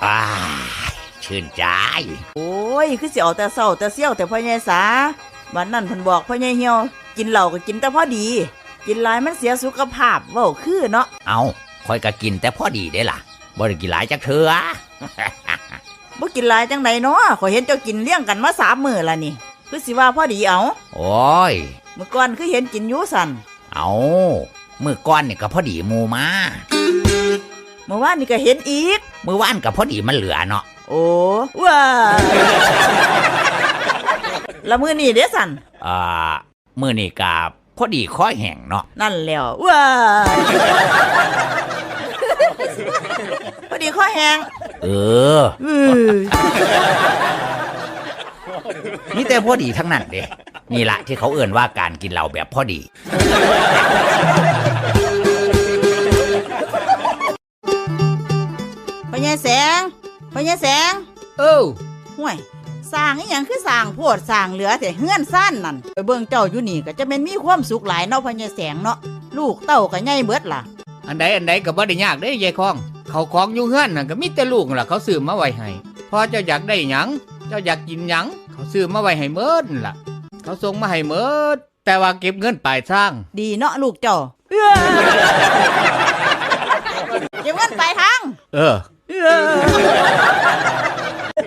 อ่าชื่นใจโอ้ยคือสิเอาแต่เศร้าแต่เซี่ยวแต่พ่อใหญ่สาวันนั้นเพิ่นบอกพ่อใหญ่เหี่ยวกินเหล้าก็กินแต่พอดีกินหลายมันเสียสุขภาพเว้าคือเนาะเอาคอยก็กินแต่พอดีได้ล่ะบ่ได้กินหลายจักเทื่อ บ่กินหลายจังไดเนาะข้อยเห็นเจ้ากินเลี้ยงกันมา3 มื้อละนี่คือสิว่าพอดีเอาโอ้ยเมื่อก่อนคือเห็นกินอยู่สั่นเอามื้อก่อนนี่ก็พอดีหมู่มาเมื่อวานนี่ก็เห็นอีกมื้อวานก็พอดีมันเหลือเนาะโอ้ว้าละมื้อนี้เด้สั่นมื้อนี้ก็พอดีคอแห้งเนาะนั่นแล้วว้าพอดีคอแห้งนี่แต่พอดีทั้งนั้นเด้นี่ละที่เขาเอื่นว่าการกินเหล้าแบบพอดีพ่อใหญ่แสงพ่อใหญ่แสงห่วยสร้างอีหยังคือสร้างโพดสร้างเหลือแต่เฮือนซ่านนั่นไปเบิ่งเจ้าอยู่นี่ก็จะเป็นมีความสุขหลายเนาะพ่อใหญ่แสงเนาะลูกเต้าก็ใหญ่เบิดล่ะอันใดก็บ่ได้ยากเด้ยายคองเขาของอยู่เฮือนน่ะก็มีแต่ลูกล่ะเขาซื้อมาไว้ให้พอเจ้าอยากได้หยังเจ้าอยากกินหยังเขาซื้อมาไว้ให้เมิดล่ะเขาส่งมาให้เมิดแต่ว่าเก็บเงินปลายทางดีเนาะลูกเจ้าเก็บเงินปลายทาง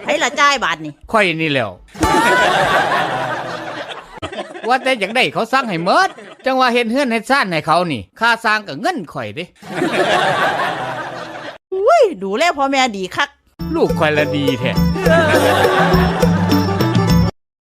ให้ละจ่ายบาทนี่ค่อยนี่แล้วว่าแต่อยากได้เขาสร้างให้เมิดจังว่าเฮ็ดเฮือนเฮ็ดซ่านให้เขานี่ค่าสร้างก็เงินข่อยเด้อุ้ยดูแลพ่อแม่ดีคักลูกข่อยละดีแท้